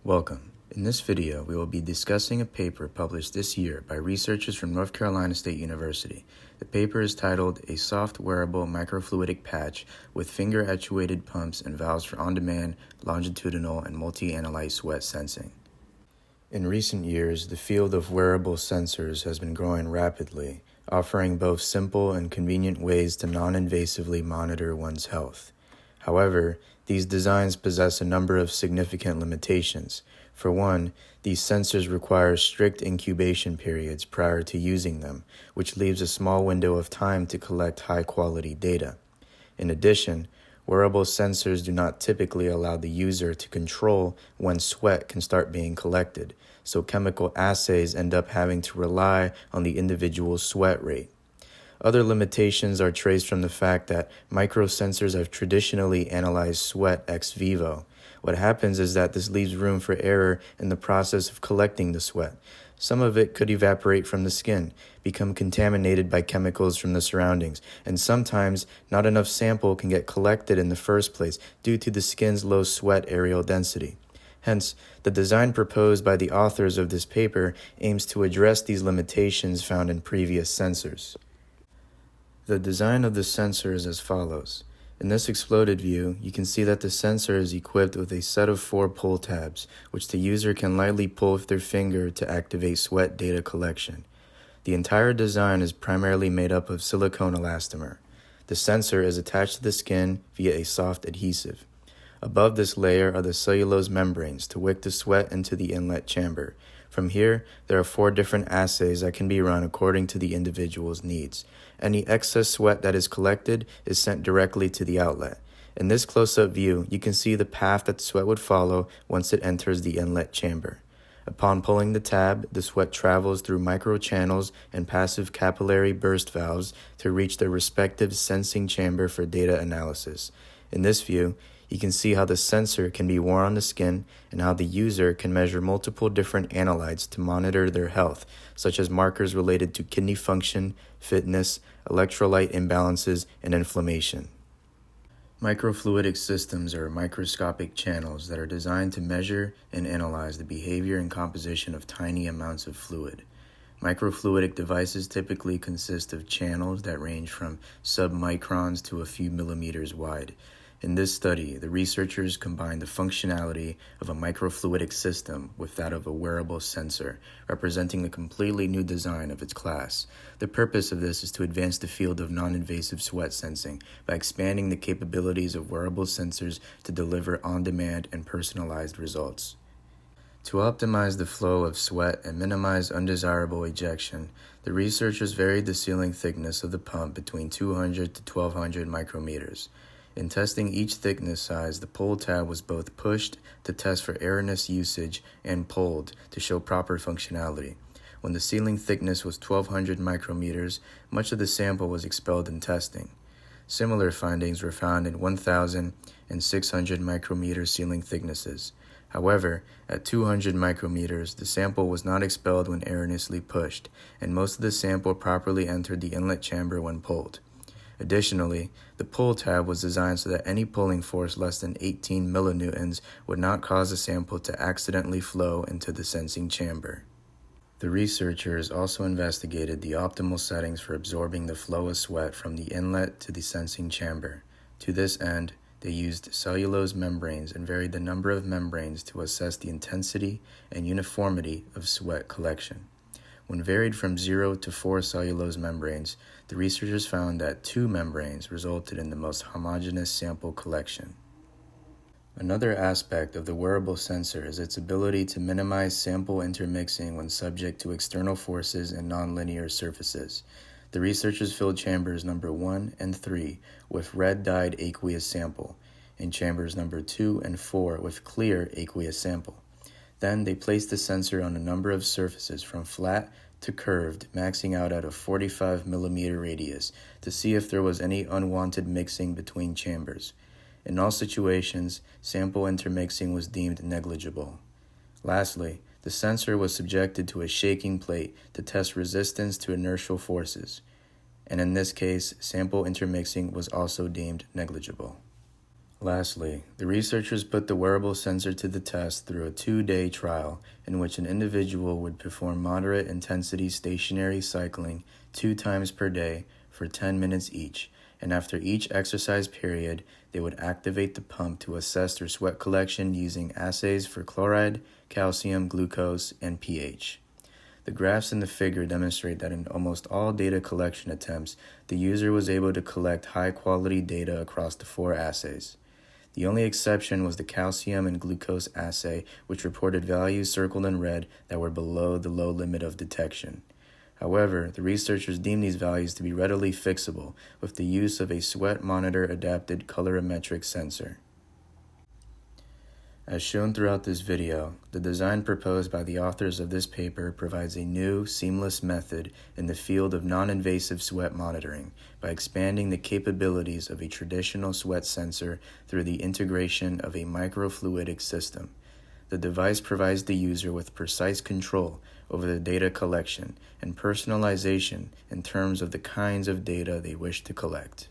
Welcome. In this video, we will be discussing a paper published this year by researchers from North Carolina State University. The paper is titled A Soft Wearable Microfluidic Patch with Finger-Actuated Pumps and Valves for On-Demand, Longitudinal, and Multi-Analyte Sweat Sensing. In recent years, the field of wearable sensors has been growing rapidly, offering both simple and convenient ways to non-invasively monitor one's health. However, these designs possess a number of significant limitations. For one, these sensors require strict incubation periods prior to using them, which leaves a small window of time to collect high-quality data. In addition, wearable sensors do not typically allow the user to control when sweat can start being collected, so chemical assays end up having to rely on the individual's sweat rate. Other limitations are traced from the fact that microsensors have traditionally analyzed sweat ex vivo. What happens is that this leaves room for error in the process of collecting the sweat. Some of it could evaporate from the skin, become contaminated by chemicals from the surroundings, and sometimes not enough sample can get collected in the first place due to the skin's low sweat areal density. Hence, the design proposed by the authors of this paper aims to address these limitations found in previous sensors. The design of the sensor is as follows. In this exploded view, you can see that the sensor is equipped with a set of 4 pull tabs, which the user can lightly pull with their finger to activate sweat data collection. The entire design is primarily made up of silicone elastomer. The sensor is attached to the skin via a soft adhesive. Above this layer are the cellulose membranes to wick the sweat into the inlet chamber. From here, there are 4 different assays that can be run according to the individual's needs. Any excess sweat that is collected is sent directly to the outlet. In this close-up view, you can see the path that the sweat would follow once it enters the inlet chamber. Upon pulling the tab, the sweat travels through microchannels and passive capillary burst valves to reach their respective sensing chamber for data analysis. In this view, you can see how the sensor can be worn on the skin and how the user can measure multiple different analytes to monitor their health, such as markers related to kidney function, fitness, electrolyte imbalances, and inflammation. Microfluidic systems are microscopic channels that are designed to measure and analyze the behavior and composition of tiny amounts of fluid. Microfluidic devices typically consist of channels that range from submicrons to a few millimeters wide. In this study, the researchers combined the functionality of a microfluidic system with that of a wearable sensor, representing a completely new design of its class. The purpose of this is to advance the field of non-invasive sweat sensing by expanding the capabilities of wearable sensors to deliver on-demand and personalized results. To optimize the flow of sweat and minimize undesirable ejection, the researchers varied the sealing thickness of the pump between 200 to 1200 micrometers. In testing each thickness size, the pull tab was both pushed to test for erroneous usage and pulled to show proper functionality. When the sealing thickness was 1200 micrometers, much of the sample was expelled in testing. Similar findings were found in 1000 and 600 micrometer sealing thicknesses. However, at 200 micrometers, the sample was not expelled when erroneously pushed, and most of the sample properly entered the inlet chamber when pulled. Additionally, the pull tab was designed so that any pulling force less than 18 millinewtons would not cause the sample to accidentally flow into the sensing chamber. The researchers also investigated the optimal settings for absorbing the flow of sweat from the inlet to the sensing chamber. To this end, they used cellulose membranes and varied the number of membranes to assess the intensity and uniformity of sweat collection. When varied from 0 to 4 cellulose membranes, the researchers found that 2 membranes resulted in the most homogeneous sample collection. Another aspect of the wearable sensor is its ability to minimize sample intermixing when subject to external forces and nonlinear surfaces. The researchers filled chambers number 1 and 3 with red-dyed aqueous sample, and chambers number 2 and 4 with clear aqueous sample. Then they placed the sensor on a number of surfaces from flat to curved, maxing out at a 45 millimeter radius to see if there was any unwanted mixing between chambers. In all situations, sample intermixing was deemed negligible. Lastly, the sensor was subjected to a shaking plate to test resistance to inertial forces, and in this case, sample intermixing was also deemed negligible. Lastly, the researchers put the wearable sensor to the test through a 2-day trial in which an individual would perform moderate intensity stationary cycling 2 times per day for 10 minutes each, and after each exercise period, they would activate the pump to assess their sweat collection using assays for chloride, calcium, glucose, and pH. The graphs in the figure demonstrate that in almost all data collection attempts, the user was able to collect high-quality data across the 4 assays. The only exception was the calcium and glucose assay, which reported values circled in red that were below the low limit of detection. However, the researchers deemed these values to be readily fixable with the use of a sweat monitor adapted colorimetric sensor. As shown throughout this video, the design proposed by the authors of this paper provides a new, seamless method in the field of non-invasive sweat monitoring by expanding the capabilities of a traditional sweat sensor through the integration of a microfluidic system. The device provides the user with precise control over the data collection and personalization in terms of the kinds of data they wish to collect.